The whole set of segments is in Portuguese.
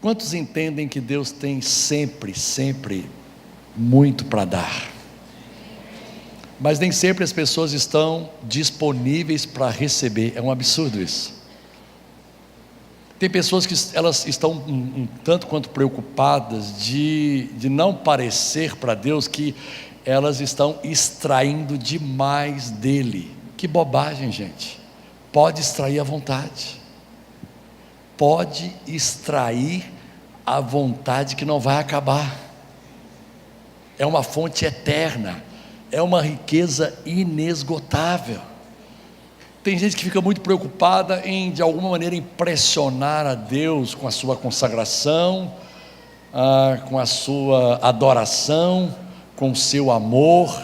Quantos entendem que Deus tem sempre, sempre muito para dar? Mas nem sempre as pessoas estão disponíveis para receber. É um absurdo isso. Tem pessoas que elas estão um tanto quanto preocupadas de não parecer para Deus que elas estão extraindo demais dele. Que bobagem, gente. Pode extrair à vontade. Pode extrair à vontade, que não vai acabar. É uma fonte eterna. É uma riqueza inesgotável. Tem gente que fica muito preocupada em, de alguma maneira, impressionar a Deus com a sua consagração, com a sua adoração, com o seu amor.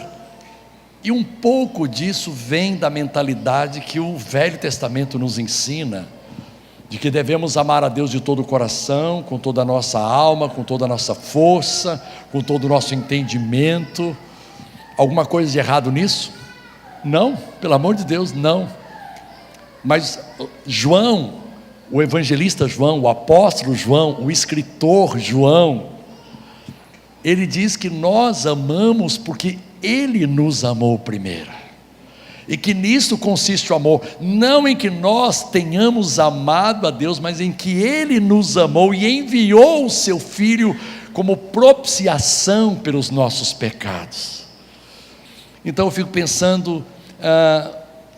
E um pouco disso vem da mentalidade que o Velho Testamento nos ensina, de que devemos amar a Deus de todo o coração, com toda a nossa alma, com toda a nossa força, com todo o nosso entendimento. Alguma coisa de errado nisso? Não, pelo amor de Deus, não. Mas João, o evangelista João, o apóstolo João, o escritor João, ele diz que nós amamos porque ele nos amou primeiro, e que nisso consiste o amor, não em que nós tenhamos amado a Deus, mas em que ele nos amou e enviou o seu Filho como propiciação pelos nossos pecados. Então eu fico pensando,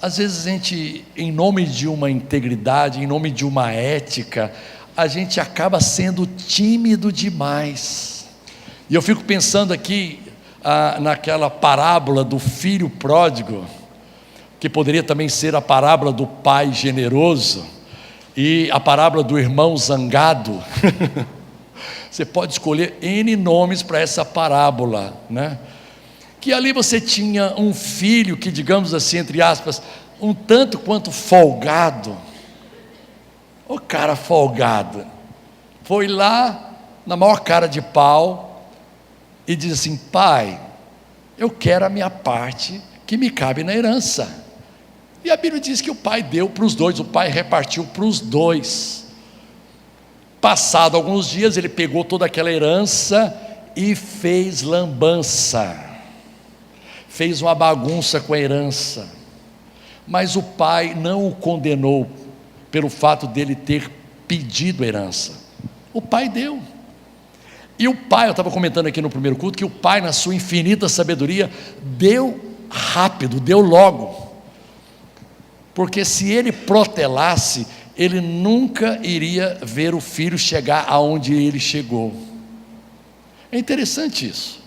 às vezes a gente, em nome de uma integridade, em nome de uma ética, a gente acaba sendo tímido demais. E eu fico pensando aqui naquela parábola do filho pródigo, que poderia também ser a parábola do pai generoso, e a parábola do irmão zangado. Você pode escolher N nomes para essa parábola, né? Que ali você tinha um filho que, digamos assim, entre aspas, um tanto quanto folgado. O cara folgado foi lá na maior cara de pau e diz assim: pai, eu quero a minha parte que me cabe na herança. E a Bíblia diz que o pai deu para os dois, o pai repartiu para os dois. Passado alguns dias, ele pegou toda aquela herança e fez lambança, fez uma bagunça com a herança. Mas o pai não o condenou pelo fato dele ter pedido a herança. O pai deu. E o pai, eu estava comentando aqui no primeiro culto, que o pai, na sua infinita sabedoria, deu rápido, deu logo. Porque se ele protelasse, ele nunca iria ver o filho chegar aonde ele chegou. É interessante isso.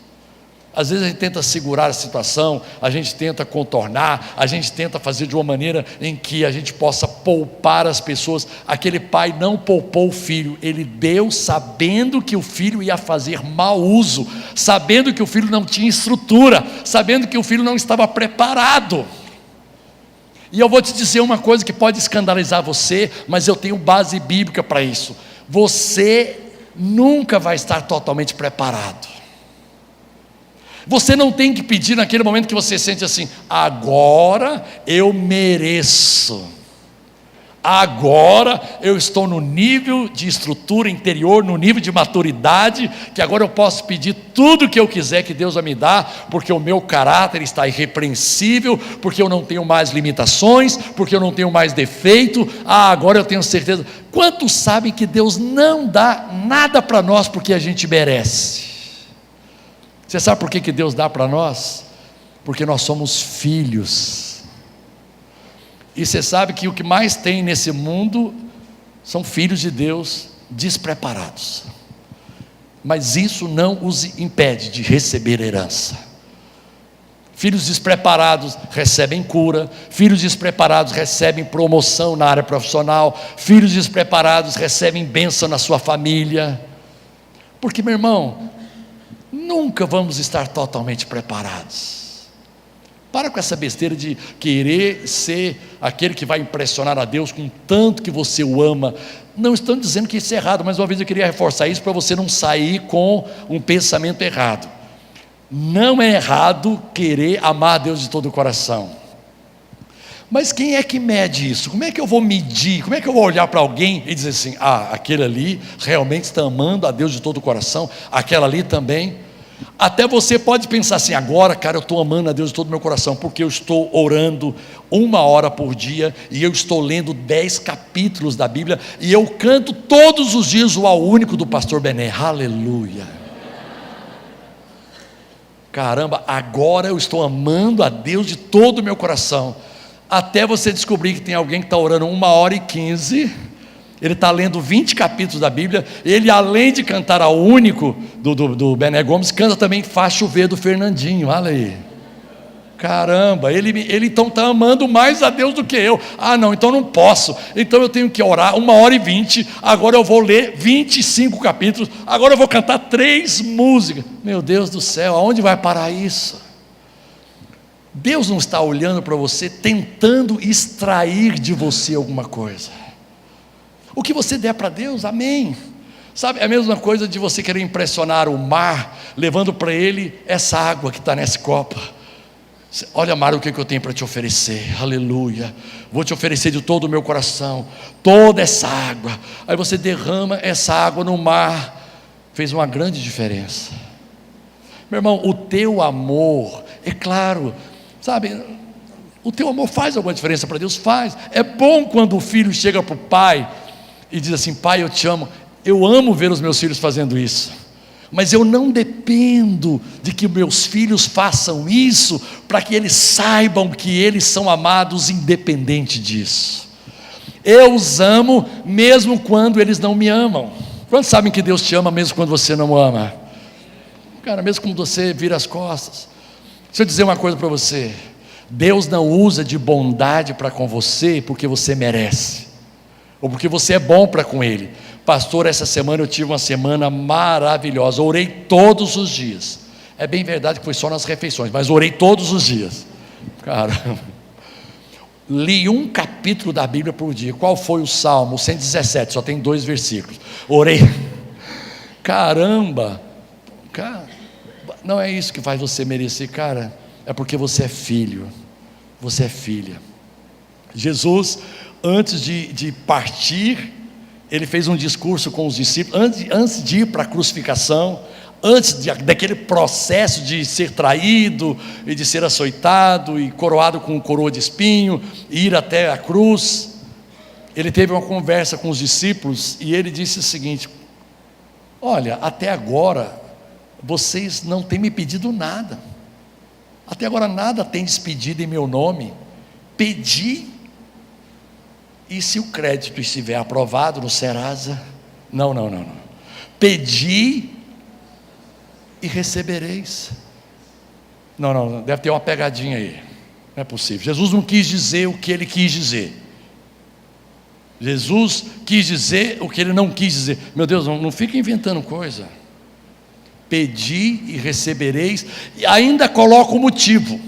Às vezes a gente tenta segurar a situação, a gente tenta contornar, a gente tenta fazer de uma maneira em que a gente possa poupar as pessoas. Aquele pai não poupou o filho, ele deu sabendo que o filho ia fazer mau uso, sabendo que o filho não tinha estrutura, sabendo que o filho não estava preparado. E eu vou te dizer uma coisa que pode escandalizar você, mas eu tenho base bíblica para isso: você nunca vai estar totalmente preparado. Você não tem que pedir naquele momento que você sente assim: agora eu mereço, agora eu estou no nível de estrutura interior, no nível de maturidade, que agora eu posso pedir tudo o que eu quiser que Deus vai me dar, porque o meu caráter está irrepreensível, porque eu não tenho mais limitações, porque eu não tenho mais defeito. Agora eu tenho certeza. Quantos sabem que Deus não dá nada para nós porque a gente merece? Você sabe por que Deus dá para nós? Porque nós somos filhos. E você sabe que o que mais tem nesse mundo são filhos de Deus despreparados. Mas isso não os impede de receber herança. Filhos despreparados recebem cura, filhos despreparados recebem promoção na área profissional, filhos despreparados recebem bênção na sua família. Porque, meu irmão, nunca vamos estar totalmente preparados. Para com essa besteira de querer ser aquele que vai impressionar a Deus com tanto que você o ama. Não estou dizendo que isso é errado, mas uma vez eu queria reforçar isso para você não sair com um pensamento errado. Não é errado querer amar a Deus de todo o coração, Mas quem é que mede isso? Como é que eu vou medir? Como é que eu vou olhar para alguém e dizer assim: aquele ali realmente está amando a Deus de todo o coração, aquela ali também? Até você pode pensar assim: agora, cara, eu estou amando a Deus de todo o meu coração, porque eu estou orando 1 hora por dia, e eu estou lendo 10 capítulos da Bíblia, e eu canto todos os dias o Ao Único do pastor Bené, aleluia. Caramba, agora eu estou amando a Deus de todo o meu coração. Até você descobrir que tem alguém que está orando 1h15, ele está lendo 20 capítulos da Bíblia, ele, além de cantar Ao Único do Bené Gomes, canta também Faz Chover do Fernandinho, olha aí. Caramba, ele então está amando mais a Deus do que eu. Não, então não posso, então eu tenho que orar 1h20, agora eu vou ler 25 capítulos, agora eu vou cantar 3 músicas. Meu Deus do céu, aonde vai parar isso? Deus não está olhando para você, tentando extrair de você alguma coisa. O que você der para Deus, amém. Sabe, é a mesma coisa de você querer impressionar o mar, levando para ele essa água que está nesse copo. Olha, mar, o que eu tenho para te oferecer, aleluia, vou te oferecer de todo o meu coração, toda essa água. Aí você derrama essa água no mar, fez uma grande diferença. Meu irmão, o teu amor, é claro, sabe, o teu amor faz alguma diferença para Deus? Faz. É bom quando o filho chega para o pai e diz assim: pai, eu te amo. Eu amo ver os meus filhos fazendo isso, mas eu não dependo de que meus filhos façam isso para que eles saibam que eles são amados independente disso. Eu os amo mesmo quando eles não me amam. Quantos sabem que Deus te ama mesmo quando você não ama? Cara, mesmo quando você vira as costas. Deixa eu dizer uma coisa para você: Deus não usa de bondade para com você porque você merece, ou porque você é bom para com Ele. Pastor, essa semana eu tive uma semana maravilhosa, orei todos os dias. É bem verdade que foi só nas refeições, mas orei todos os dias. Caramba. Li 1 capítulo da Bíblia por dia. Qual foi o Salmo? 117, só tem 2 versículos. Orei. Caramba. Cara, não é isso que faz você merecer, cara. É porque você é filho, você é filha. Jesus, antes de partir, ele fez um discurso com os discípulos, antes de ir para a crucificação, antes daquele processo de ser traído, e de ser açoitado, e coroado com coroa de espinho, e ir até a cruz. Ele teve uma conversa com os discípulos, e ele disse o seguinte: olha, até agora, vocês não têm me pedido nada, até agora nada tendes pedido em meu nome. Pedi, e se o crédito estiver aprovado no Serasa, não, pedi e recebereis. Não, deve ter uma pegadinha aí, não é possível. Jesus não quis dizer o que ele quis dizer, Jesus quis dizer o que ele não quis dizer. Meu Deus, não fica inventando coisa. Pedi e recebereis, e ainda coloca o motivo: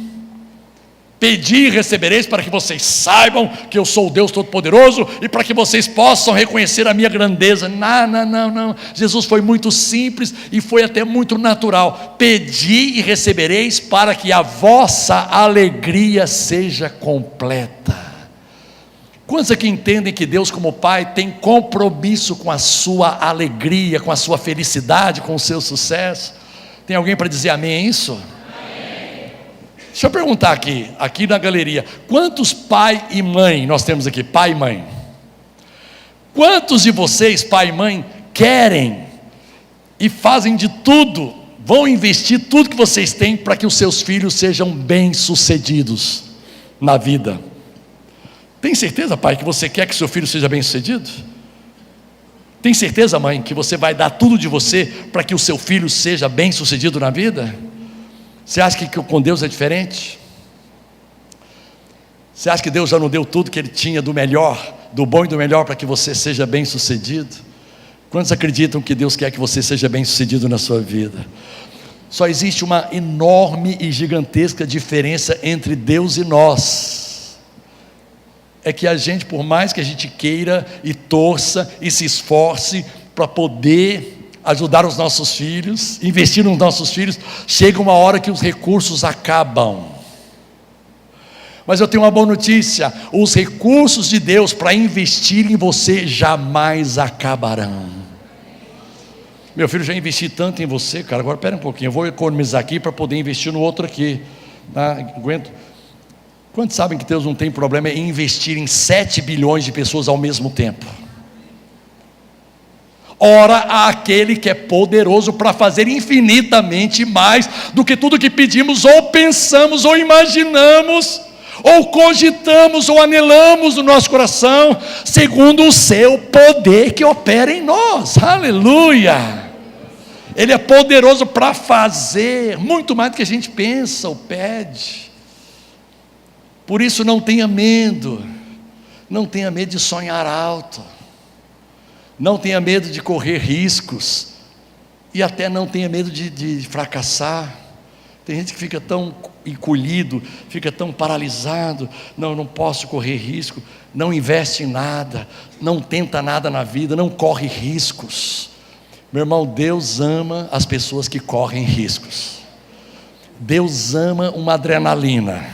pedi e recebereis para que vocês saibam que eu sou o Deus Todo-Poderoso, e para que vocês possam reconhecer a minha grandeza. Não, Jesus foi muito simples e foi até muito natural. Pedi e recebereis para que a vossa alegria seja completa. Quantos aqui entendem que Deus, como Pai, tem compromisso com a sua alegria, com a sua felicidade, com o seu sucesso? Tem alguém para dizer amém a isso? Amém. Deixa eu perguntar aqui na galeria: quantos pai e mãe nós temos aqui? Pai e mãe. Quantos de vocês, pai e mãe, querem e fazem de tudo, vão investir tudo que vocês têm para que os seus filhos sejam bem-sucedidos na vida? Tem certeza, pai, que você quer que seu filho seja bem-sucedido? Tem certeza, mãe, que você vai dar tudo de você para que o seu filho seja bem-sucedido na vida? Você acha que com Deus é diferente? Você acha que Deus já não deu tudo que Ele tinha do melhor, do bom e do melhor, para que você seja bem-sucedido? Quantos acreditam que Deus quer que você seja bem-sucedido na sua vida? Só existe uma enorme e gigantesca diferença entre Deus e nós. É que a gente, por mais que a gente queira e torça e se esforce para poder ajudar os nossos filhos, investir nos nossos filhos, chega uma hora que os recursos acabam. Mas eu tenho uma boa notícia: os recursos de Deus para investir em você jamais acabarão. Meu filho, já investi tanto em você, cara, agora espera um pouquinho, eu vou economizar aqui para poder investir no outro aqui. Aguento. Quantos sabem que Deus não tem problema em investir em 7 bilhões de pessoas ao mesmo tempo? Ora àquele que é poderoso para fazer infinitamente mais do que tudo que pedimos, ou pensamos, ou imaginamos, ou cogitamos, ou anelamos no nosso coração, segundo o seu poder que opera em nós. Aleluia! Ele é poderoso para fazer muito mais do que a gente pensa ou pede. Por isso não tenha medo de sonhar alto, não tenha medo de correr riscos, e até não tenha medo de fracassar. Tem gente que fica tão encolhido, fica tão paralisado: não posso correr risco, não investe em nada, não tenta nada na vida, não corre riscos. Meu irmão, Deus ama as pessoas que correm riscos. Deus ama uma adrenalina.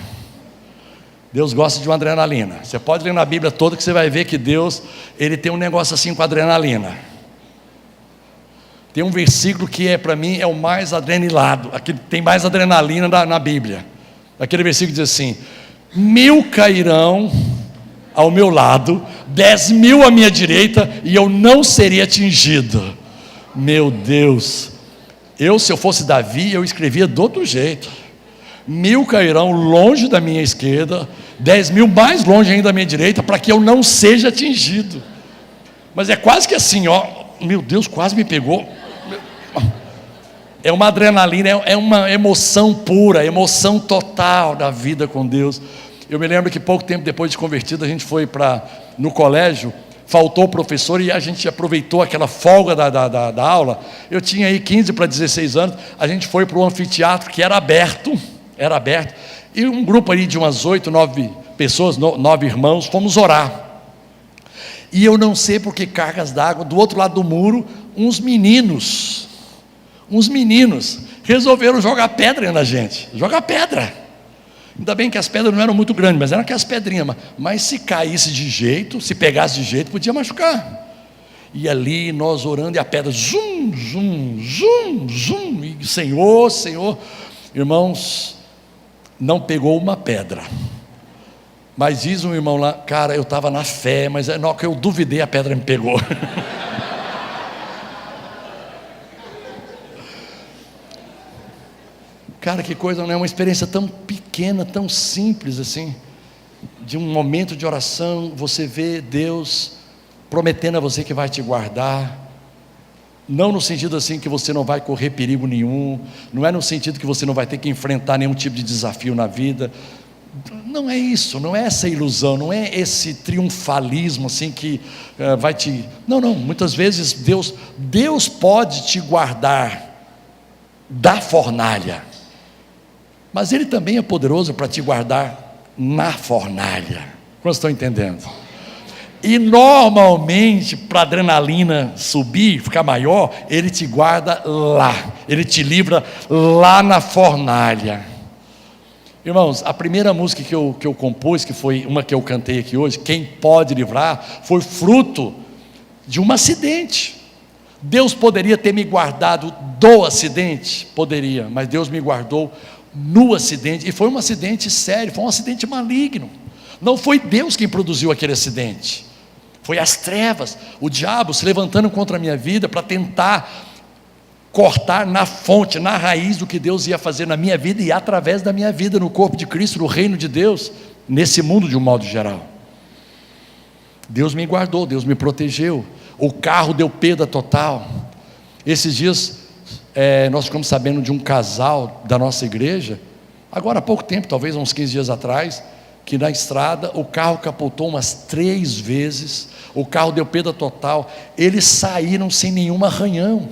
Deus gosta de uma adrenalina. Você pode ler na Bíblia toda que você vai ver que Deus, Ele tem um negócio assim com adrenalina. Tem um versículo que para mim é o mais adrenalado, aquele tem mais adrenalina na Bíblia. Aquele versículo diz assim: 1000 cairão ao meu lado, 10.000 à minha direita, e eu não seria atingido. Meu Deus, se eu fosse Davi, eu escrevia de outro jeito: 1000 cairão longe da minha esquerda, 10.000 mais longe ainda da minha direita, para que eu não seja atingido. Mas é quase que assim, meu Deus, quase me pegou. É uma adrenalina, é uma emoção pura, emoção total da vida com Deus. Eu me lembro que pouco tempo depois de convertido, a gente foi no colégio, faltou o professor e a gente aproveitou aquela folga da aula. Eu tinha aí 15 para 16 anos, a gente foi para o anfiteatro que era aberto, e um grupo ali de umas 8, 9 pessoas, 9 irmãos, fomos orar. E eu não sei por que cargas d'água, do outro lado do muro, uns meninos resolveram jogar pedra na gente, ainda bem que as pedras não eram muito grandes, mas eram aquelas pedrinhas, mas se caísse de jeito, se pegasse de jeito, podia machucar. E ali nós orando, e a pedra zum, zum, zum, zum, e Senhor, irmãos, não pegou uma pedra, mas diz um irmão lá: cara, eu estava na fé, mas na hora que eu duvidei, a pedra me pegou. Cara, que coisa, não é uma experiência tão pequena, tão simples assim, de um momento de oração, você vê Deus prometendo a você que vai te guardar, não no sentido assim que você não vai correr perigo nenhum, não é no sentido que você não vai ter que enfrentar nenhum tipo de desafio na vida, não é isso, não é essa ilusão, não é esse triunfalismo assim que vai te... Não, muitas vezes Deus pode te guardar da fornalha, mas Ele também é poderoso para te guardar na fornalha. Quantos estão entendendo? E normalmente, para a adrenalina subir, ficar maior, Ele te guarda lá, Ele te livra lá na fornalha. Irmãos, a primeira música que eu compus, que foi uma que eu cantei aqui hoje, Quem Pode Livrar, foi fruto de um acidente. Deus poderia ter me guardado do acidente? Poderia, mas Deus me guardou no acidente, e foi um acidente sério, foi um acidente maligno. Não foi Deus quem produziu aquele acidente, foi as trevas, o diabo se levantando contra a minha vida para tentar cortar na fonte, na raiz do que Deus ia fazer na minha vida e através da minha vida no corpo de Cristo, no reino de Deus, nesse mundo de um modo geral. Deus me guardou, Deus me protegeu. O carro deu perda total. Esses dias nós ficamos sabendo de um casal da nossa igreja, agora há pouco tempo, talvez uns 15 dias atrás, que na estrada o carro capotou umas 3 vezes, o carro deu perda total, eles saíram sem nenhum arranhão.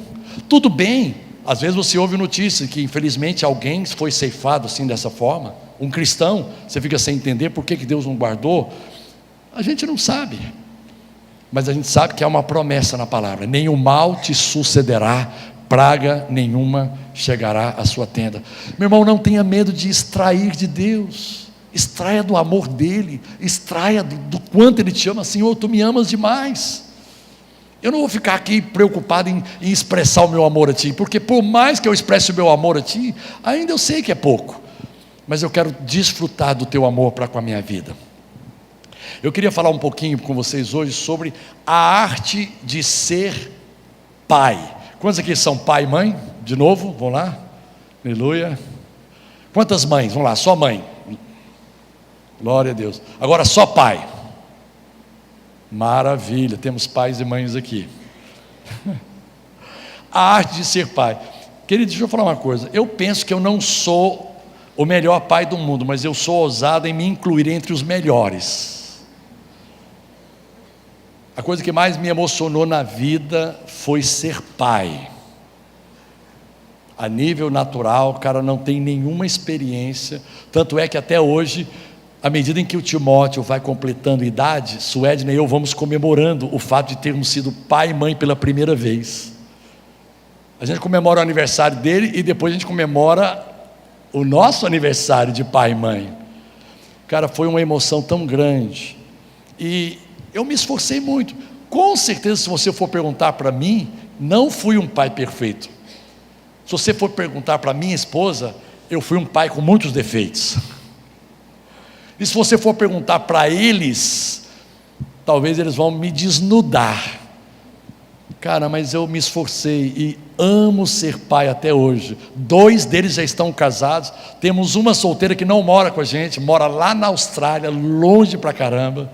Tudo bem, às vezes você ouve notícia que infelizmente alguém foi ceifado assim dessa forma, um cristão, você fica sem entender por que Deus não guardou. A gente não sabe, mas a gente sabe que há uma promessa na palavra: nenhum mal te sucederá, praga nenhuma chegará à sua tenda. Meu irmão, não tenha medo de extrair de Deus. extraia do amor dele, extraia do quanto ele te ama. Senhor, tu me amas demais. Eu não vou ficar aqui preocupado em expressar o meu amor a ti, porque por mais que eu expresse o meu amor a ti, ainda eu sei que é pouco, mas eu quero desfrutar do teu amor para com a minha vida. Eu queria falar um pouquinho com vocês hoje sobre a arte de ser pai. Quantos aqui são pai e mãe? De novo, vamos lá, aleluia. Quantas mães? Vamos lá, só mãe, glória a Deus. Agora só pai. Maravilha, temos pais e mães aqui. A arte de ser pai. Querido, deixa eu falar uma coisa. Eu penso que eu não sou o melhor pai do mundo, mas eu sou ousado em me incluir entre os melhores. A coisa que mais me emocionou na vida foi ser pai. A nível natural, o cara não tem nenhuma experiência, tanto é que até hoje, à medida em que o Timóteo vai completando idade, Suedna e eu vamos comemorando o fato de termos sido pai e mãe pela primeira vez. A gente comemora o aniversário dele e depois a gente comemora o nosso aniversário de pai e mãe. Cara, foi uma emoção tão grande, e eu me esforcei muito. Com certeza, se você for perguntar para mim, não fui um pai perfeito. Se você for perguntar para minha esposa, eu fui um pai com muitos defeitos. E se você for perguntar para eles, talvez eles vão me desnudar. Cara, mas eu me esforcei e amo ser pai até hoje. 2 deles já estão casados. Temos uma solteira que não mora com a gente, mora lá na Austrália, longe pra caramba.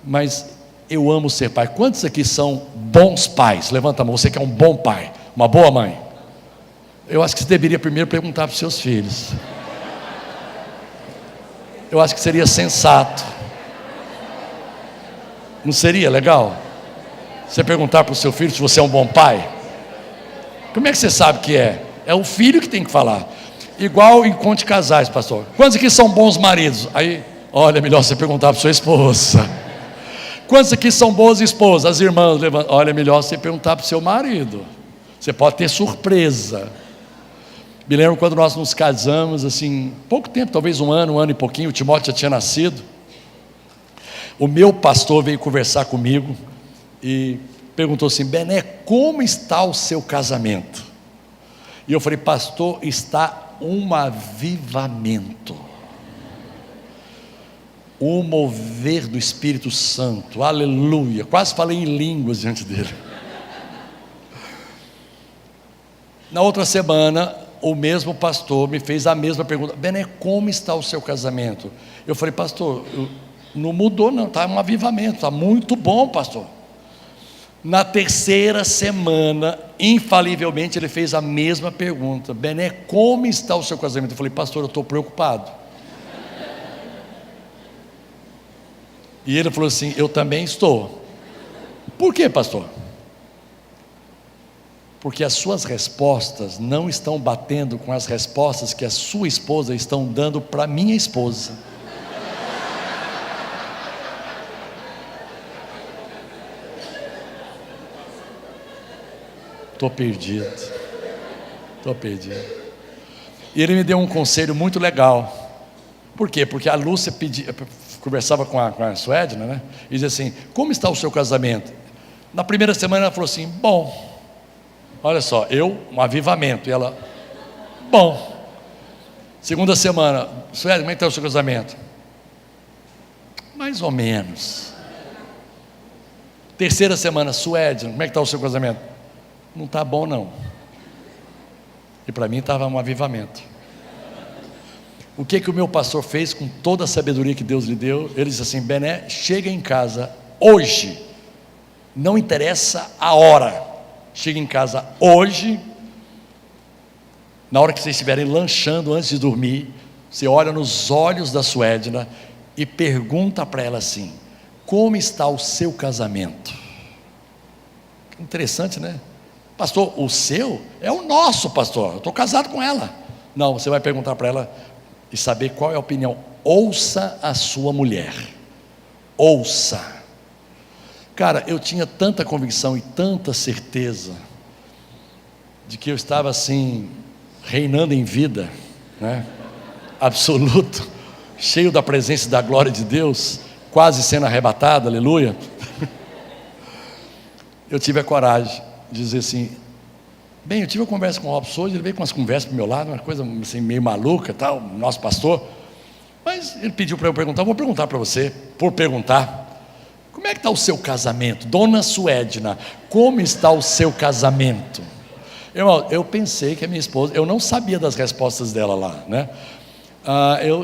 Mas eu amo ser pai. Quantos aqui são bons pais? Levanta a mão, você que é um bom pai, uma boa mãe. Eu acho que você deveria primeiro perguntar para os seus filhos. Eu acho que seria sensato. Não seria legal? Você perguntar para o seu filho se você é um bom pai? Como é que você sabe que é? É o filho que tem que falar. Igual encontro de casais, pastor. Quantos aqui são bons maridos? Aí, olha, é melhor você perguntar para sua esposa. Quantos aqui são boas esposas? As irmãs, olha, é melhor você perguntar para o seu marido. Você pode ter surpresa. Me lembro quando nós nos casamos, assim, pouco tempo, talvez um ano e pouquinho, o Timóteo já tinha nascido. O meu pastor veio conversar comigo e perguntou assim: Bené, como está o seu casamento? E eu falei: pastor, está um avivamento, o mover do Espírito Santo, aleluia. Quase falei em línguas diante dele. Na outra semana, o mesmo pastor me fez a mesma pergunta: Bené, como está o seu casamento? Eu falei: pastor, não mudou não, está um avivamento, está muito bom, pastor. Na terceira semana, infalivelmente, ele fez a mesma pergunta: Bené, como está o seu casamento? Eu falei: pastor, eu estou preocupado. E ele falou assim: eu também estou. Por quê, pastor? Porque as suas respostas não estão batendo com as respostas que a sua esposa estão dando para minha esposa. Estou perdido. E ele me deu um conselho muito legal. Por quê? Porque a Lúcia conversava com a Suedna, né? E dizia assim: como está o seu casamento? Na primeira semana ela falou assim: bom. Olha só, um avivamento. E ela: bom. Segunda semana: Suedna, como é que está o seu casamento? Mais ou menos. Terceira semana: Suedna, como é que está o seu casamento? Não está bom não. E para mim estava um avivamento. O que o meu pastor fez com toda a sabedoria que Deus lhe deu? Ele disse assim: Bené, chega em casa hoje, não interessa a hora, chega em casa hoje, na hora que vocês estiverem lanchando antes de dormir, você olha nos olhos da Suedna e pergunta para ela assim: como está o seu casamento? Interessante, né? Pastor, o seu? É o nosso, pastor, eu estou casado com ela. Não, você vai perguntar para ela e saber qual é a opinião. Ouça a sua mulher, ouça. Cara, eu tinha tanta convicção e tanta certeza de que eu estava assim, reinando em vida, né? Absoluto. cheio da presença e da glória de Deus, quase sendo arrebatado, aleluia. Eu tive a coragem de dizer assim: bem, eu tive uma conversa com o Robson hoje, ele veio com umas conversas para o meu lado, uma coisa assim, meio maluca, tal, nosso pastor, mas ele pediu para eu perguntar, vou perguntar para você, por perguntar: como é que está o seu casamento? Dona Suedna, como está o seu casamento? Irmão, eu pensei que a minha esposa, eu não sabia das respostas dela lá, né?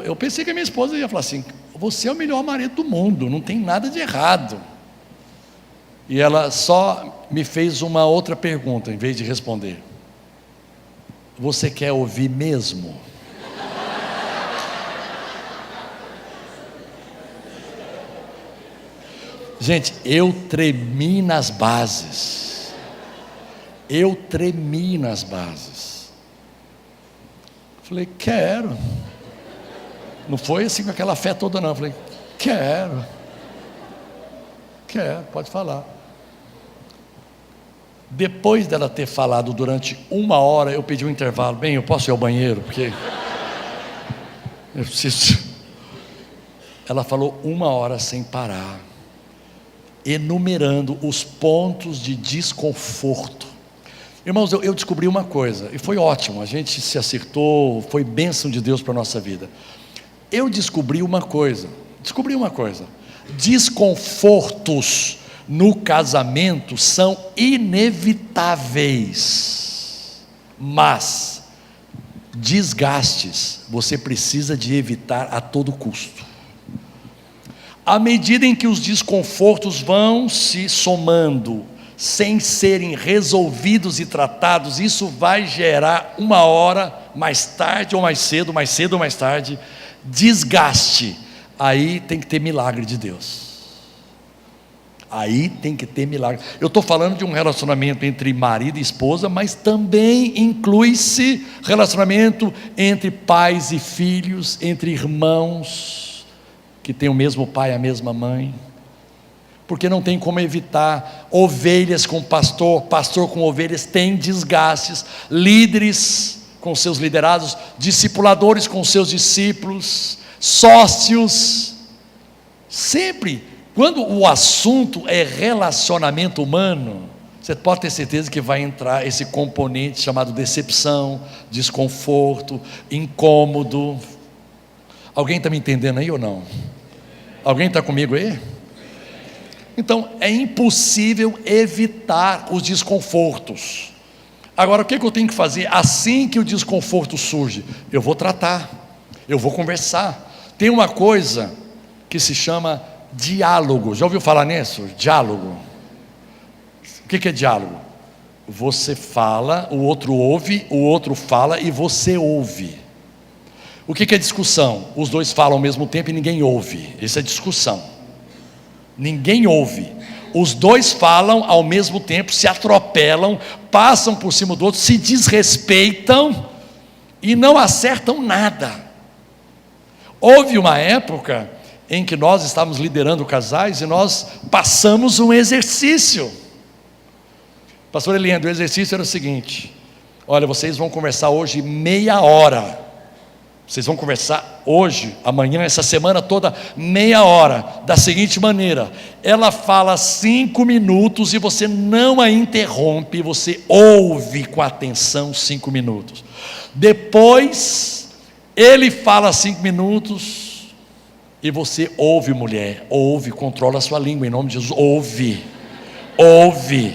Eu pensei que a minha esposa ia falar assim: você é o melhor marido do mundo, não tem nada de errado. E ela só me fez uma outra pergunta, em vez de responder: você quer ouvir mesmo? Gente, eu tremi nas bases. Falei: quero. Não foi assim com aquela fé toda não. Falei: quero, pode falar. Depois dela ter falado durante 1 hora, eu pedi um intervalo. Bem, eu posso ir ao banheiro, porque eu preciso. Ela falou 1 hora sem parar, enumerando os pontos de desconforto. Irmãos, eu descobri uma coisa, e foi ótimo, a gente se acertou, foi bênção de Deus para a nossa vida. Eu descobri uma coisa: desconfortos no casamento são inevitáveis, mas desgastes você precisa de evitar a todo custo. À medida em que os desconfortos vão se somando, sem serem resolvidos e tratados, isso vai gerar 1 hora, mais tarde ou mais cedo, mais cedo ou mais tarde, desgaste. Aí tem que ter milagre de Deus. Eu estou falando de um relacionamento entre marido e esposa, mas também inclui-se relacionamento entre pais e filhos, entre irmãos que têm o mesmo pai e a mesma mãe, porque não tem como evitar. Ovelhas com pastor, pastor com ovelhas, tem desgastes. Líderes com seus liderados, discipuladores com seus discípulos, sócios. Sempre, quando o assunto é relacionamento humano, você pode ter certeza que vai entrar esse componente chamado decepção, desconforto, incômodo. Alguém está me entendendo aí ou não? Alguém está comigo aí? Então é impossível evitar os desconfortos. Agora, o que eu tenho que fazer assim que o desconforto surge? Eu vou tratar, eu vou conversar. Tem uma coisa que se chama diálogo. Já ouviu falar nisso? Diálogo. O que é diálogo? Você fala, o outro ouve, o outro fala e você ouve. O que é discussão? Os dois falam ao mesmo tempo e ninguém ouve. Isso é discussão. Ninguém ouve. Os dois falam ao mesmo tempo, se atropelam, passam por cima do outro, se desrespeitam e não acertam nada. Houve uma época em que nós estávamos liderando casais e nós passamos um exercício. Pastor Eliandro, o exercício era o seguinte: olha, vocês vão conversar hoje meia hora. Vocês vão conversar hoje, amanhã, essa semana toda, meia hora, da seguinte maneira: ela fala 5 minutos e você não a interrompe, você ouve com atenção 5 minutos. Depois, ele fala 5 minutos e você ouve, mulher, ouve, controla a sua língua, em nome de Jesus, ouve.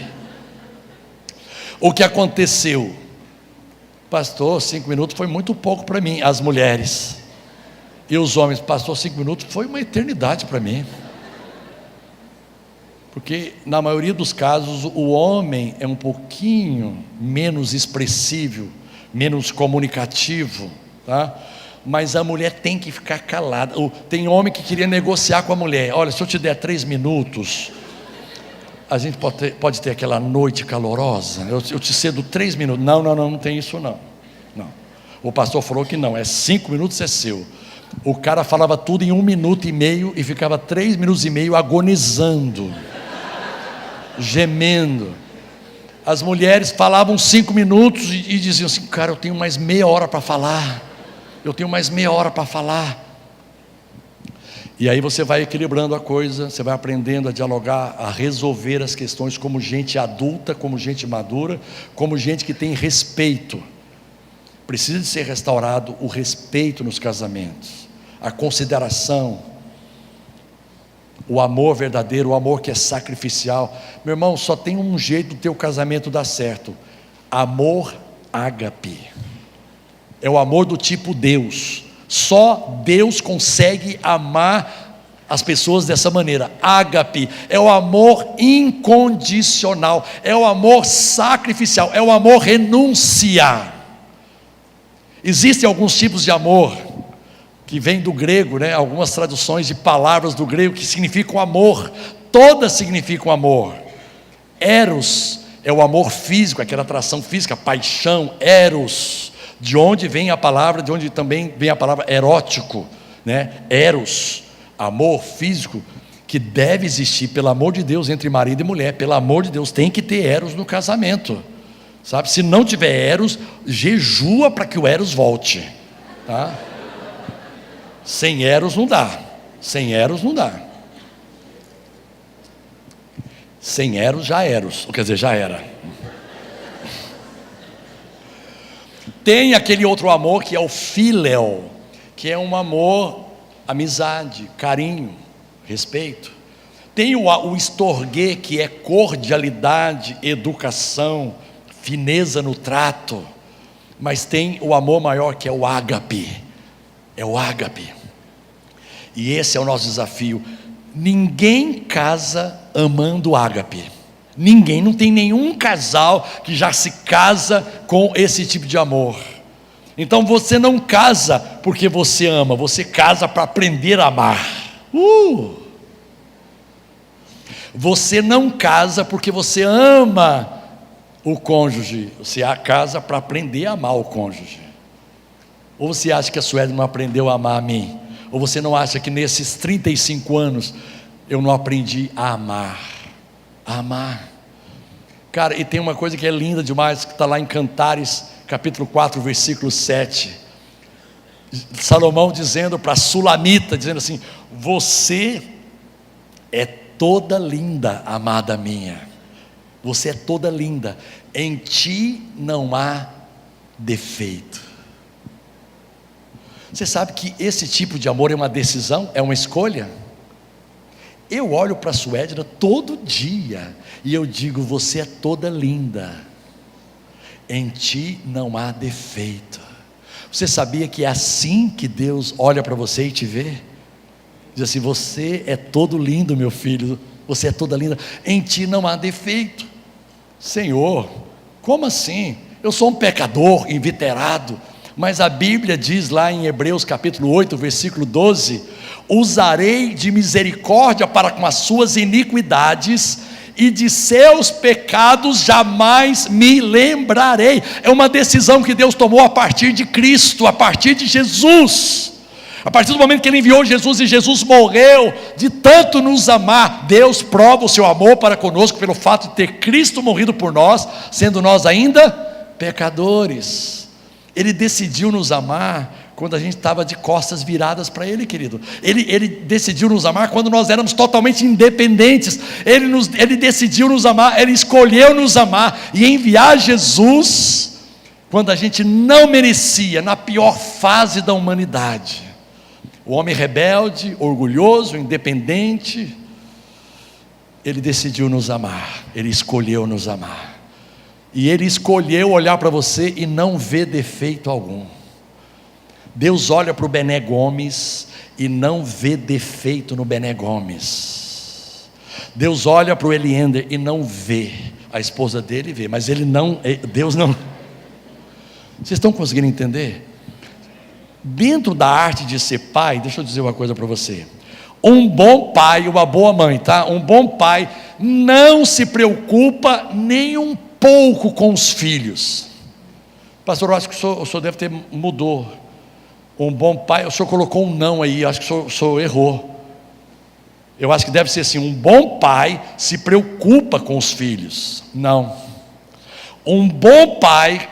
O que aconteceu? Pastor, 5 minutos foi muito pouco para mim. As mulheres e os homens: pastor, 5 minutos foi uma eternidade para mim. Porque na maioria dos casos o homem é um pouquinho menos expressivo, menos comunicativo, tá? Mas a mulher tem que ficar calada. Tem homem que queria negociar com a mulher: olha, se eu te der 3 minutos, a gente pode ter aquela noite calorosa, eu te cedo 3 minutos. Não tem isso não. O pastor falou que não, 5 minutos é seu. O cara falava tudo em 1 minuto e meio e ficava 3 minutos e meio agonizando, gemendo. As mulheres falavam 5 minutos e diziam assim: cara, eu tenho mais meia hora para falar. E aí você vai equilibrando a coisa, você vai aprendendo a dialogar, a resolver as questões como gente adulta, como gente madura, como gente que tem respeito. Precisa de ser restaurado o respeito nos casamentos, a consideração, o amor verdadeiro, o amor que é sacrificial. Meu irmão, só tem um jeito do teu casamento dar certo: amor ágape. É o amor do tipo Deus. Só Deus consegue amar as pessoas dessa maneira. Ágape é o amor incondicional, é o amor sacrificial, é o amor renúncia. Existem alguns tipos de amor que vêm do grego, né? Algumas traduções de palavras do grego que significam amor. Todas significam amor. Eros é o amor físico, aquela atração física, paixão, eros. De onde vem a palavra, de onde também vem a palavra erótico, né? Eros, amor físico, que deve existir, pelo amor de Deus, entre marido e mulher. Pelo amor de Deus, tem que ter eros no casamento, sabe? Se não tiver eros, jejua para que o eros volte, tá? Sem eros não dá. Sem eros não dá. Sem eros já eros, quer dizer, já era. Tem aquele outro amor que é o filéu, que é um amor, amizade, carinho, respeito. Tem o estorguê, que é cordialidade, educação, fineza no trato. Mas tem o amor maior, que é o ágape. É o ágape. E esse é o nosso desafio. Ninguém casa amando ágape. Ninguém, não tem nenhum casal que já se casa com esse tipo de amor. Então você não casa porque você ama, você casa para aprender a amar. Você não casa porque você ama o cônjuge, você casa para aprender a amar o cônjuge. Ou você acha que a Sueli não aprendeu a amar a mim? Ou você não acha que nesses 35 anos eu não aprendi a amar? A amar. Cara, e tem uma coisa que é linda demais, que está lá em Cantares, capítulo 4, versículo 7. Salomão dizendo para a Sulamita, dizendo assim: você é toda linda, amada minha. Você é toda linda, em ti não há defeito. Você sabe que esse tipo de amor é uma decisão, é uma escolha? Eu olho para a Suédina todo dia e eu digo: você é toda linda, em ti não há defeito. Você sabia que é assim que Deus olha para você e te vê? Diz assim: você é todo lindo, meu filho, você é toda linda, em ti não há defeito. Senhor, como assim? Eu sou um pecador inveterado. Mas a Bíblia diz lá em Hebreus capítulo 8, versículo 12: usarei de misericórdia para com as suas iniquidades, e de seus pecados jamais me lembrarei. É uma decisão que Deus tomou a partir de Cristo, a partir de Jesus. A partir do momento que Ele enviou Jesus e Jesus morreu, de tanto nos amar, Deus prova o seu amor para conosco pelo fato de ter Cristo morrido por nós, sendo nós ainda pecadores. Ele decidiu nos amar quando a gente estava de costas viradas para Ele, querido. Ele decidiu nos amar quando nós éramos totalmente independentes. Ele decidiu nos amar, Ele escolheu nos amar e enviar Jesus quando a gente não merecia, na pior fase da humanidade. O homem rebelde, orgulhoso, independente, Ele decidiu nos amar, Ele escolheu nos amar. E Ele escolheu olhar para você e não ver defeito algum. Deus olha para o Bené Gomes e não vê defeito no Bené Gomes. Deus olha para o Eliender e não vê. A esposa dele vê, mas ele não, Deus não. Vocês estão conseguindo entender? Dentro da arte de ser pai, deixa eu dizer uma coisa para você. Um bom pai, uma boa mãe, tá? Um bom pai não se preocupa nem um pouco com os filhos. Pastor, eu acho que o senhor deve ter mudou. Um bom pai, o senhor colocou um não aí, acho que o senhor errou. Eu acho que deve ser assim: um bom pai se preocupa com os filhos. Não. Um bom pai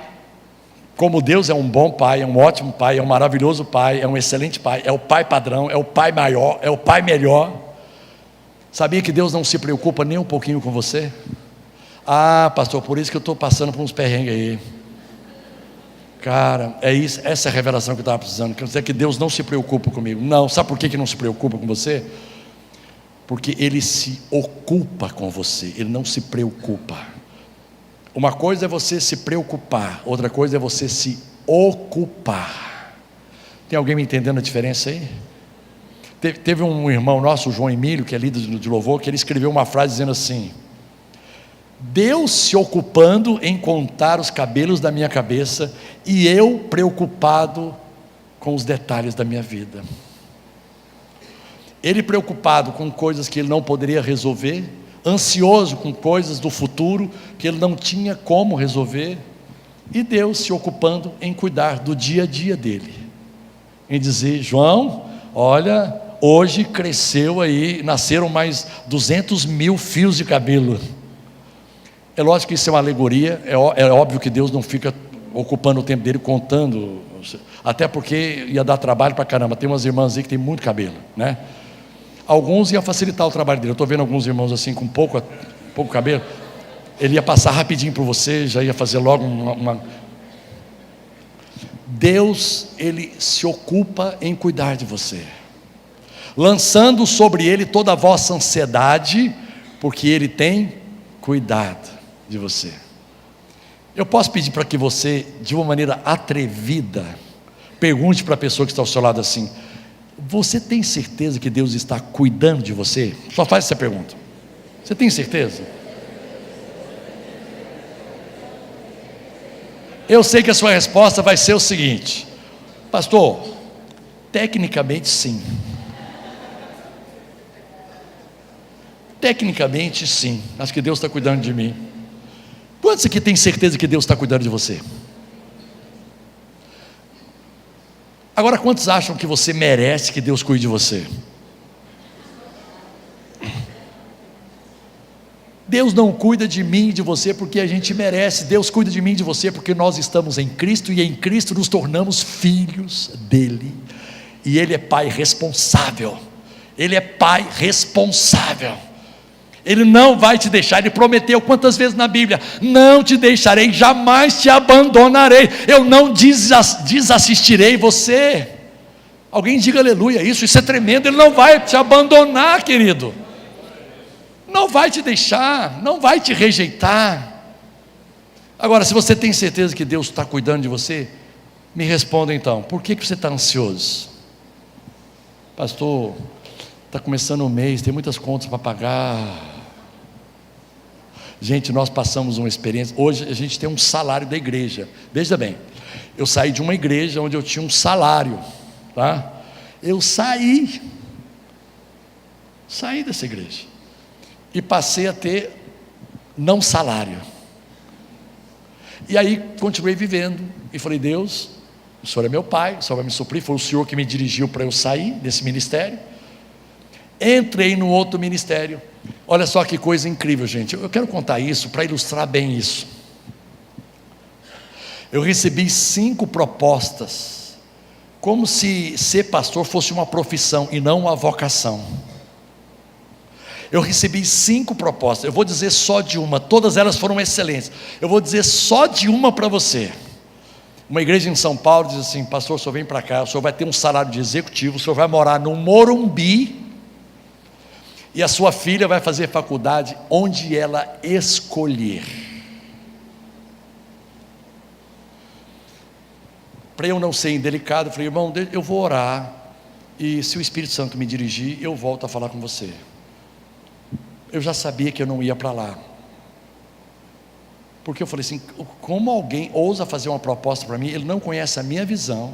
como Deus é um bom pai, é um ótimo pai, é um maravilhoso pai, é um excelente pai, é o pai padrão, é o pai maior, é o pai melhor. Sabia que Deus não se preocupa nem um pouquinho com você? Ah, pastor, por isso que eu estou passando por uns perrengues aí. Cara, é isso, essa é a revelação que eu estava precisando. Quer dizer que Deus não se preocupa comigo. Não, sabe por que não se preocupa com você? Porque Ele se ocupa com você, Ele não se preocupa. Uma coisa é você se preocupar, outra coisa é você se ocupar. Tem alguém me entendendo a diferença aí? Teve um irmão nosso, o João Emílio, que é líder de louvor, que ele escreveu uma frase dizendo assim: Deus se ocupando em contar os cabelos da minha cabeça e eu preocupado com os detalhes da minha vida. Ele preocupado com coisas que ele não poderia resolver, ansioso com coisas do futuro que ele não tinha como resolver, e Deus se ocupando em cuidar do dia a dia dele, em dizer: João, olha, hoje cresceu aí, nasceram mais 200 mil fios de cabelo. É lógico que isso é uma alegoria, é óbvio que Deus não fica ocupando o tempo dele contando, até porque ia dar trabalho para caramba. Tem umas irmãs aí que tem muito cabelo, né? Alguns ia facilitar o trabalho dele. Eu estou vendo alguns irmãos assim com pouco cabelo, ele ia passar rapidinho para você, já ia fazer logo uma... Deus, Ele se ocupa em cuidar de você, lançando sobre Ele toda a vossa ansiedade, porque Ele tem cuidado de você. Eu posso pedir para que você, de uma maneira atrevida, pergunte para a pessoa que está ao seu lado assim: você tem certeza que Deus está cuidando de você? Só faz essa pergunta. Você tem certeza? Eu sei que a sua resposta vai ser o seguinte: pastor, tecnicamente sim. Tecnicamente sim, acho que Deus está cuidando de mim. Quantos aqui tem certeza que Deus está cuidando de você? Agora, quantos acham que você merece que Deus cuide de você? Deus não cuida de mim e de você porque a gente merece. Deus cuida de mim e de você porque nós estamos em Cristo, e em Cristo nos tornamos filhos dele, e Ele é Pai responsável. Ele é Pai responsável. Ele não vai te deixar. Ele prometeu quantas vezes na Bíblia: não te deixarei, jamais te abandonarei, eu não desassistirei você. Alguém diga aleluia, isso é tremendo. Ele não vai te abandonar, querido, não vai te deixar, não vai te rejeitar. Agora, se você tem certeza que Deus está cuidando de você, me responda então: por que você está ansioso? Pastor, está começando o mês, tem muitas contas para pagar. Gente, nós passamos uma experiência. Hoje a gente tem um salário da igreja. Veja bem, eu saí de uma igreja onde eu tinha um salário, tá? Eu saí dessa igreja e passei a ter não salário. E aí continuei vivendo e falei: Deus, o Senhor é meu Pai, o Senhor vai me suprir. Foi o Senhor que me dirigiu para eu sair desse ministério. Entrei no outro ministério. Olha só que coisa incrível, gente. Eu quero contar isso para ilustrar bem isso. Eu recebi 5 propostas, como se ser pastor fosse uma profissão e não uma vocação. Eu recebi 5 propostas. Eu vou dizer só de uma, todas elas foram excelentes. Eu vou dizer só de uma para você. Uma igreja em São Paulo diz assim: pastor, o senhor vem para cá, o senhor vai ter um salário de executivo, o senhor vai morar no Morumbi, e a sua filha vai fazer faculdade onde ela escolher. Para eu não ser indelicado, eu falei: irmão, eu vou orar, e se o Espírito Santo me dirigir, eu volto a falar com você. Eu já sabia que eu não ia para lá, porque eu falei assim: como alguém ousa fazer uma proposta para mim? Ele não conhece a minha visão,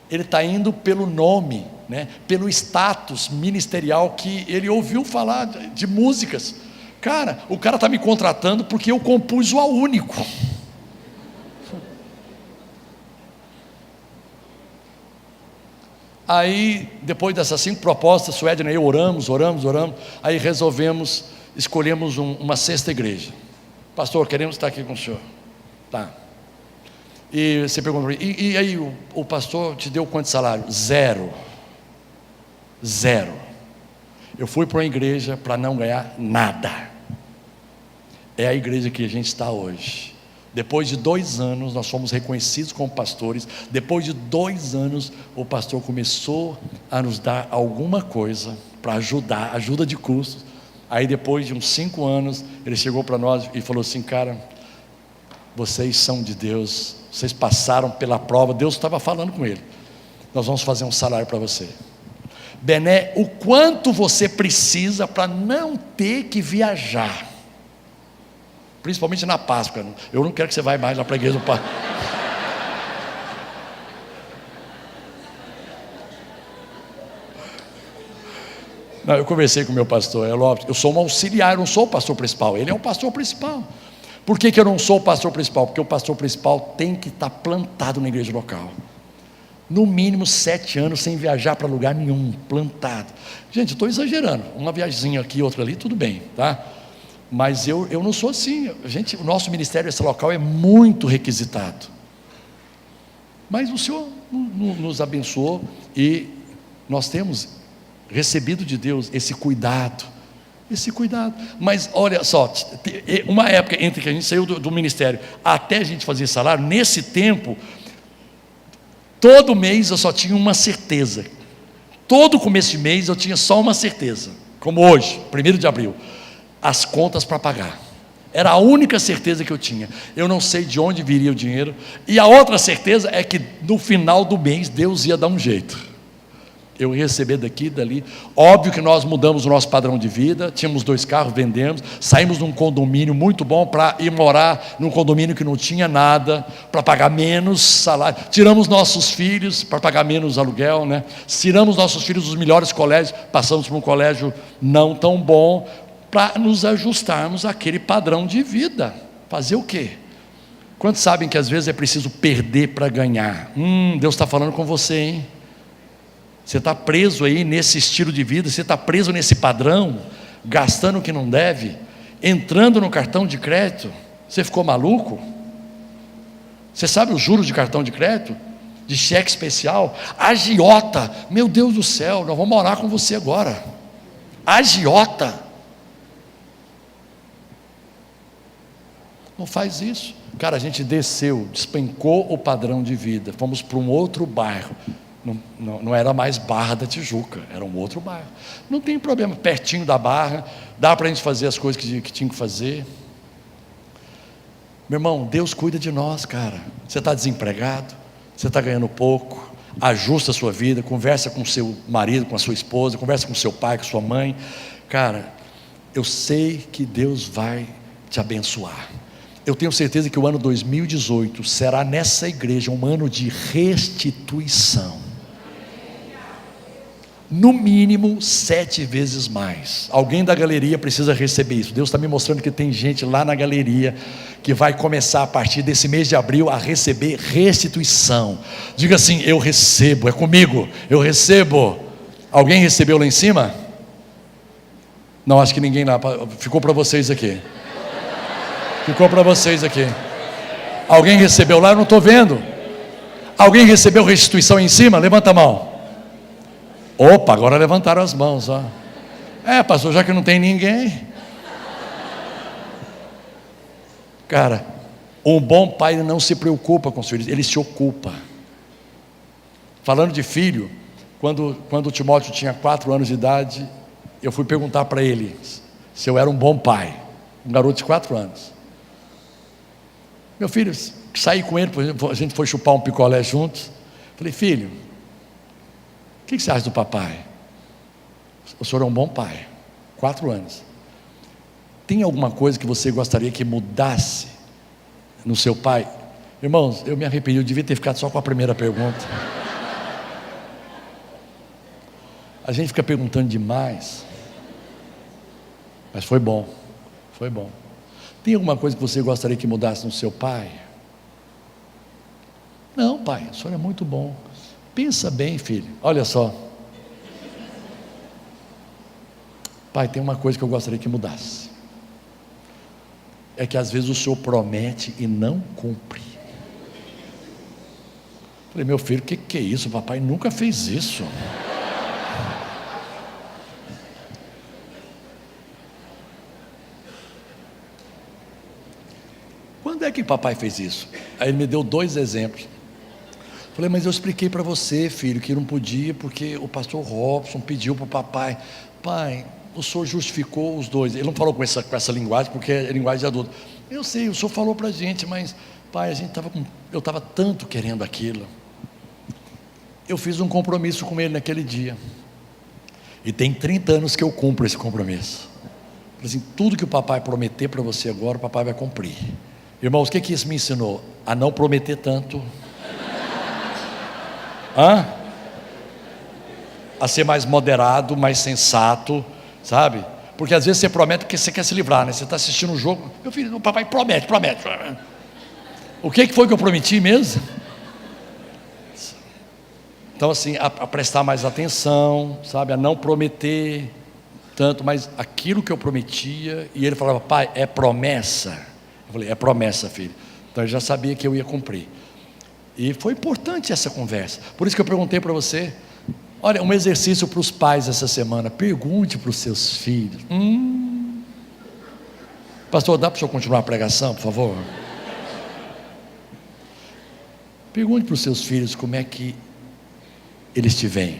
ele está indo pelo nome, né, pelo status ministerial que ele ouviu falar de músicas. Cara, o cara está me contratando porque eu compus o A Único. Aí, depois dessas 5 propostas, Suedna e eu oramos, aí escolhemos uma 6ª igreja. Pastor, queremos estar aqui com o senhor. Tá. E você pergunta para mim, e aí o pastor te deu quanto salário? Zero. Eu fui para uma igreja para não ganhar nada. É a igreja que a gente está hoje. Depois de 2 anos, nós fomos reconhecidos como pastores. Depois de 2 anos, o pastor começou a nos dar alguma coisa para ajudar, ajuda de custos. Aí depois de uns 5 anos, ele chegou para nós e falou assim: cara, vocês são de Deus, vocês passaram pela prova, Deus estava falando com ele, nós vamos fazer um salário para você. Bené, o quanto você precisa para não ter que viajar, principalmente na Páscoa. Eu não quero que você vá mais lá para a igreja do Pai. Não, eu conversei com o meu pastor, eu sou um auxiliar, eu não sou o pastor principal, ele é o pastor principal. Por que eu não sou o pastor principal? Porque o pastor principal tem que estar plantado na igreja local, no mínimo 7 anos sem viajar para lugar nenhum, plantado. Gente, estou exagerando, uma viagemzinha aqui, outra ali, tudo bem, tá? Mas eu não sou assim. O nosso ministério esse local é muito requisitado, mas o Senhor nos abençoou e nós temos recebido de Deus esse cuidado. Mas olha só, uma época entre que a gente saiu do ministério até a gente fazer salário, nesse tempo, todo mês eu só tinha uma certeza, todo começo de mês eu tinha só uma certeza, como hoje, 1º de abril, as contas para pagar. Era a única certeza que eu tinha. Eu não sei de onde viria o dinheiro, e a outra certeza é que no final do mês Deus ia dar um jeito, eu ia receber daqui e dali. Óbvio que nós mudamos o nosso padrão de vida, tínhamos 2 carros, vendemos, saímos de um condomínio muito bom para ir morar num condomínio que não tinha nada, para pagar menos salário, tiramos nossos filhos para pagar menos aluguel, né? Tiramos nossos filhos dos melhores colégios, passamos por um colégio não tão bom, para nos ajustarmos àquele padrão de vida. Fazer o quê? Quantos sabem que às vezes é preciso perder para ganhar? Deus está falando com você, hein? Você está preso aí nesse estilo de vida, você está preso nesse padrão, gastando o que não deve, entrando no cartão de crédito. Você ficou maluco? Você sabe os juros de cartão de crédito? De cheque especial? Agiota, meu Deus do céu, nós vamos morar com você agora. Agiota. Não faz isso. Cara, a gente desceu, despencou o padrão de vida, fomos para um outro bairro. Não era mais Barra da Tijuca, era um outro bairro. Não tem problema, pertinho da Barra, dá para a gente fazer as coisas que tinha que fazer. Meu irmão, Deus cuida de nós, cara. Você está desempregado, você está ganhando pouco, ajusta a sua vida, conversa com seu marido, com a sua esposa, conversa com seu pai, com sua mãe. Cara, eu sei que Deus vai te abençoar. Eu tenho certeza que o ano 2018 será nessa igreja um ano de restituição. No mínimo 7 vezes mais. Alguém da galeria precisa receber isso. Deus está me mostrando que tem gente lá na galeria que vai começar a partir desse mês de abril a receber restituição. Diga assim: eu recebo, é comigo, eu recebo. Alguém recebeu lá em cima? Não, acho que ninguém lá. Ficou para vocês aqui. Ficou para vocês aqui. Alguém recebeu lá? Eu não estou vendo. Alguém recebeu restituição em cima? Levanta a mão. Opa, agora levantaram as mãos, ó. Pastor, já que não tem ninguém. Cara, um bom pai não se preocupa com os filhos, ele se ocupa. Falando de filho, quando o Timóteo tinha 4 anos de idade, eu fui perguntar para ele se eu era um bom pai. Um garoto de 4 anos. Meu filho, saí com ele, a gente foi chupar um picolé juntos. Falei: filho, o que você acha do papai? O senhor é um bom pai, 4 anos. Tem alguma coisa que você gostaria que mudasse no seu pai? Irmãos, eu me arrependi, eu devia ter ficado só com a primeira pergunta. A gente fica perguntando demais. Mas foi bom, foi bom. Tem alguma coisa que você gostaria que mudasse no seu pai? Não, pai, o senhor é muito bom. Pensa bem, filho, olha só. Pai, tem uma coisa que eu gostaria que mudasse. É que às vezes o senhor promete e não cumpre. Falei, meu filho, o que é isso? O papai nunca fez isso. Quando é que papai fez isso? Aí ele me deu 2 exemplos. Falei, mas eu expliquei para você, filho, que não podia, porque o pastor Robson pediu para o papai. Pai, o senhor justificou os 2. Ele não falou com essa linguagem, porque é linguagem de adulto. Eu sei, o senhor falou para a gente, mas, pai, eu estava tanto querendo aquilo. Eu fiz um compromisso com ele naquele dia. E tem 30 anos que eu cumpro esse compromisso. Falei assim, tudo que o papai prometer para você agora, o papai vai cumprir. Irmãos, o que isso me ensinou? A não prometer tanto. A ser mais moderado, mais sensato, sabe? Porque às vezes você promete porque você quer se livrar, né? Você está assistindo um jogo, meu filho, o papai promete. O que foi que eu prometi mesmo? Então assim, a prestar mais atenção, sabe? A não prometer tanto, mas aquilo que eu prometia. E ele falava, pai, é promessa? Eu falei, é promessa, filho. Então eu já sabia que eu ia cumprir. E foi importante essa conversa. Por isso que eu perguntei para você. Olha, um exercício para os pais essa semana. Pergunte para os seus filhos. Pastor, dá para o senhor continuar a pregação, por favor? Pergunte para os seus filhos como é que eles te veem.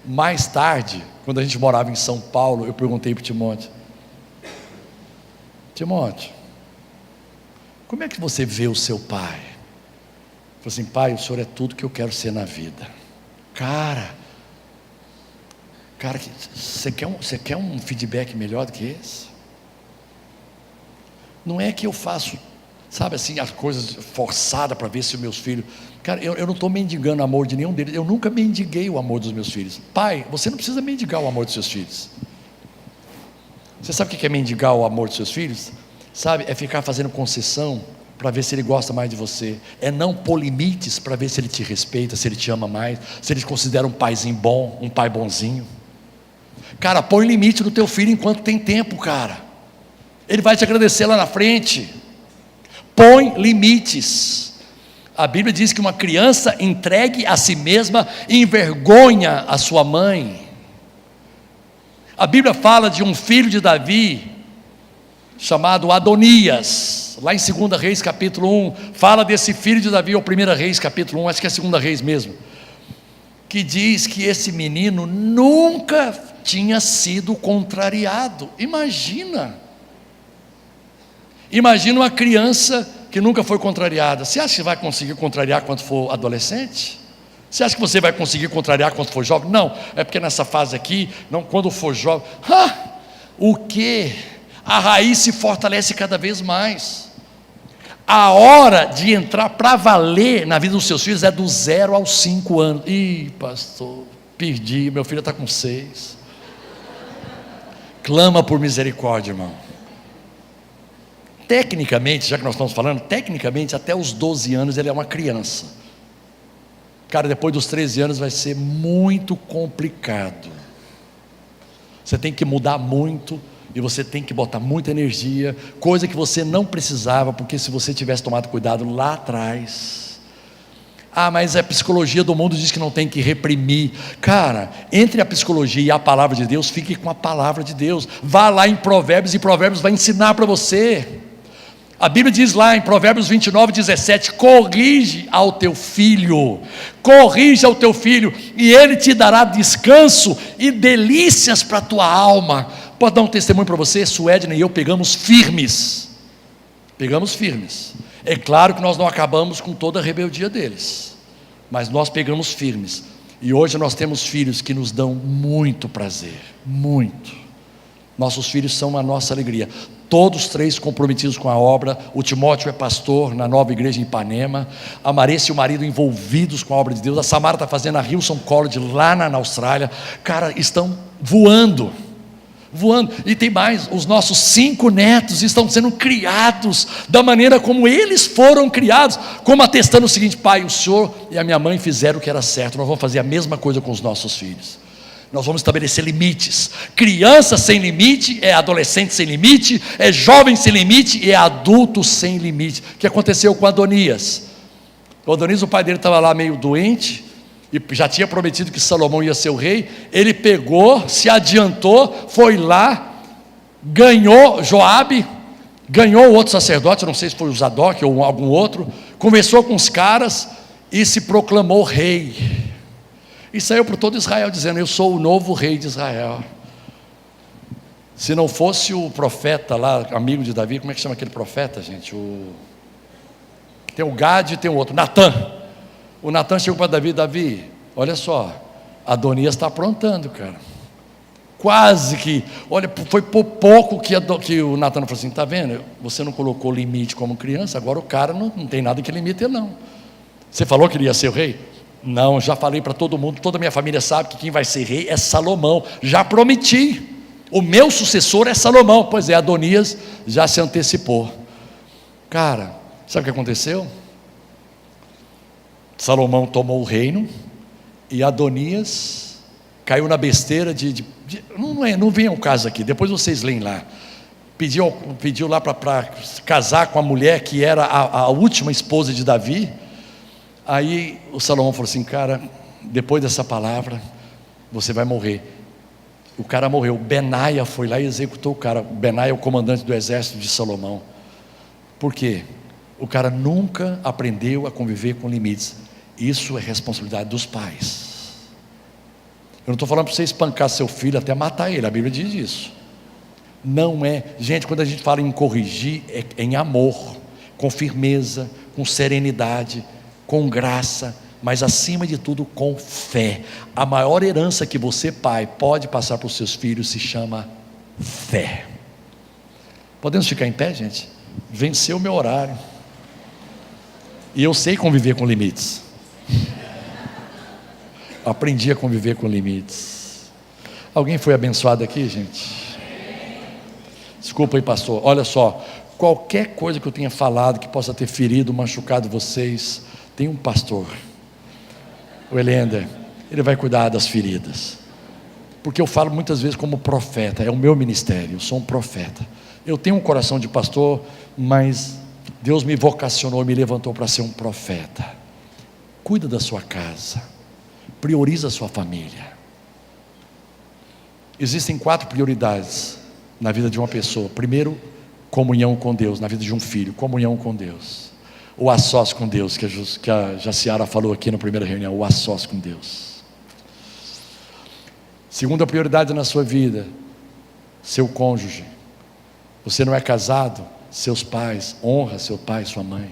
Mais tarde, quando a gente morava em São Paulo, eu perguntei para o Timóteo, como é que você vê o seu pai? Ele falou assim, pai, o senhor é tudo que eu quero ser na vida. Cara, você quer um feedback melhor do que esse? Não é que eu faço, sabe assim, as coisas forçadas para ver se os meus filhos... Cara, eu não estou mendigando o amor de nenhum deles. Eu nunca mendiguei o amor dos meus filhos. Pai, você não precisa mendigar o amor dos seus filhos. Você sabe o que é mendigar o amor dos seus filhos? Sabe, é ficar fazendo concessão para ver se ele gosta mais de você. É não pôr limites para ver se ele te respeita, se ele te ama mais, se ele te considera um paizinho bom, um pai bonzinho. Cara, põe limite no teu filho enquanto tem tempo, cara. Ele vai te agradecer lá na frente. Põe limites. A Bíblia diz que uma criança entregue a si mesma envergonha a sua mãe. A Bíblia fala de um filho de Davi chamado Adonias, lá em 2 Reis capítulo 1, fala desse filho de Davi, ou 1 Reis capítulo 1, acho que é 2 Reis mesmo, que diz que esse menino nunca tinha sido contrariado. Imagina uma criança que nunca foi contrariada. Você acha que vai conseguir contrariar quando for adolescente? Você acha que você vai conseguir contrariar quando for jovem? Não, é porque nessa fase aqui, não, quando for jovem, o que? A raiz se fortalece cada vez mais. A hora de entrar para valer na vida dos seus filhos é do 0 aos 5 anos. Ih, pastor, perdi, meu filho está com 6. Clama por misericórdia, irmão. Tecnicamente, já que nós estamos falando, tecnicamente até os 12 anos ele é uma criança. Cara, depois dos 13 anos vai ser muito complicado. Você tem que mudar muito. E você tem que botar muita energia, coisa que você não precisava, porque se você tivesse tomado cuidado lá atrás. Mas a psicologia do mundo diz que não tem que reprimir. Cara, entre a psicologia e a palavra de Deus, fique com a palavra de Deus. Vá lá em Provérbios, e Provérbios vai ensinar para você. A Bíblia diz lá em Provérbios 29:17, corrige ao teu filho, e ele te dará descanso e delícias para a tua alma. Posso dar um testemunho para você? Suedna e eu pegamos firmes. É claro que nós não acabamos com toda a rebeldia deles, mas nós pegamos firmes. E hoje nós temos filhos que nos dão muito prazer, muito. Nossos filhos são a nossa alegria. Todos 3 comprometidos com a obra. O Timóteo é pastor na nova igreja em Ipanema. A Marissa e o marido envolvidos com a obra de Deus. A Samara está fazendo a Hillsong College lá na Austrália. Cara, estão voando. E tem mais, os nossos 5 netos estão sendo criados da maneira como eles foram criados, como atestando o seguinte: pai, o senhor e a minha mãe fizeram o que era certo, nós vamos fazer a mesma coisa com os nossos filhos. Nós vamos estabelecer limites. Criança sem limite é adolescente sem limite, é jovem sem limite e é adulto sem limite. O que aconteceu com Adonias? O Adonias, o pai dele estava lá meio doente, e já tinha prometido que Salomão ia ser o rei. Ele pegou, se adiantou, foi lá, ganhou Joabe, ganhou o outro sacerdote, não sei se foi o Zadok ou algum outro, conversou com os caras e se proclamou rei, e saiu por todo Israel dizendo: eu sou o novo rei de Israel. Se não fosse o profeta lá, amigo de Davi, como é que chama aquele profeta, gente? Tem o Gade e tem o outro, Natã. O Natã chegou para Davi: Davi, olha só, Adonias está aprontando, cara. Quase que, olha, foi por pouco que o Natã falou assim: está vendo, você não colocou limite como criança, agora o cara não tem nada que limite ele não. Você falou que ele ia ser o rei? Não, já falei para todo mundo, toda a minha família sabe que quem vai ser rei é Salomão, já prometi, o meu sucessor é Salomão. Pois é, Adonias já se antecipou. Cara, sabe o que aconteceu? Salomão tomou o reino e Adonias caiu na besteira não vem ao caso aqui, depois vocês leem lá. Pediu lá para casar com a mulher que era a última esposa de Davi. Aí o Salomão falou assim: cara, depois dessa palavra você vai morrer. O cara morreu. Benaia foi lá e executou o cara. Benaia é o comandante do exército de Salomão. Por quê? O cara nunca aprendeu a conviver com limites. Isso é responsabilidade dos pais. Eu não estou falando para você espancar seu filho até matar ele, a Bíblia diz isso. Não é, gente, quando a gente fala em corrigir, é em amor, com firmeza, com serenidade, com graça, mas acima de tudo com fé. A maior herança que você, pai, pode passar para os seus filhos se chama fé. Podemos ficar em pé, gente? Venceu o meu horário. E eu sei conviver com limites. Aprendi a conviver com limites. Alguém foi abençoado aqui, gente? Desculpa aí, pastor. Olha só, qualquer coisa que eu tenha falado que possa ter ferido, machucado vocês, tem um pastor, o Elender, ele vai cuidar das feridas. Porque eu falo muitas vezes como profeta, é o meu ministério, eu sou um profeta. Eu tenho um coração de pastor, mas Deus me vocacionou, me levantou para ser um profeta. Cuida da sua casa, prioriza a sua família. Existem 4 prioridades na vida de uma pessoa. Primeiro, comunhão com Deus. Na vida de um filho, comunhão com Deus. O a sós com Deus, que a Jaciara falou aqui na primeira reunião, o a sós com Deus. Segunda prioridade na sua vida, seu cônjuge. Você não é casado, seus pais, honra seu pai e sua mãe.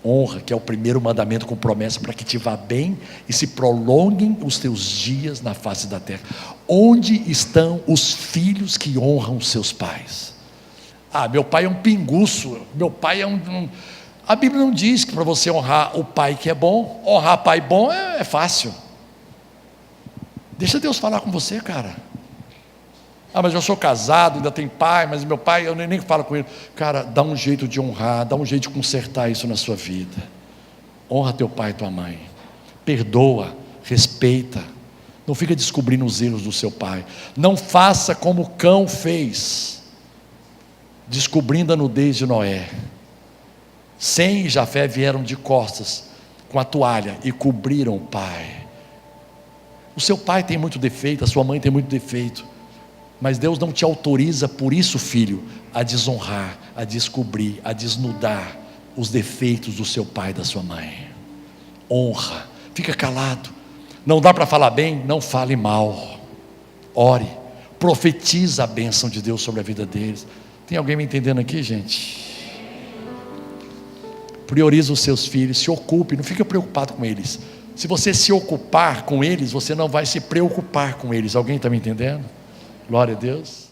Honra, que é o primeiro mandamento com promessa para que te vá bem e se prolonguem os teus dias na face da terra. Onde estão os filhos que honram os seus pais? Ah, meu pai é um pinguço, meu pai é A Bíblia não diz que para você honrar o pai que é bom, honrar pai bom é fácil. Deixa Deus falar com você, cara. Ah, mas eu sou casado, ainda tem pai, mas meu pai, eu nem falo com ele. Cara, dá um jeito de honrar, dá um jeito de consertar isso na sua vida. Honra teu pai e tua mãe. Perdoa, respeita. Não fica descobrindo os erros do seu pai. Não faça como o cão fez, descobrindo a nudez de Noé. Sem e Jafé vieram de costas com a toalha e cobriram o pai. O seu pai tem muito defeito, a sua mãe tem muito defeito, mas Deus não te autoriza, por isso, filho, a desonrar, a descobrir, a desnudar os defeitos do seu pai e da sua mãe. Honra, fica calado. Não dá para falar bem, não fale mal. Ore, profetiza a bênção de Deus sobre a vida deles. Tem alguém me entendendo aqui, gente? Prioriza os seus filhos, se ocupe, não fica preocupado com eles. Se você se ocupar com eles, você não vai se preocupar com eles. Alguém está me entendendo? Glória a Deus.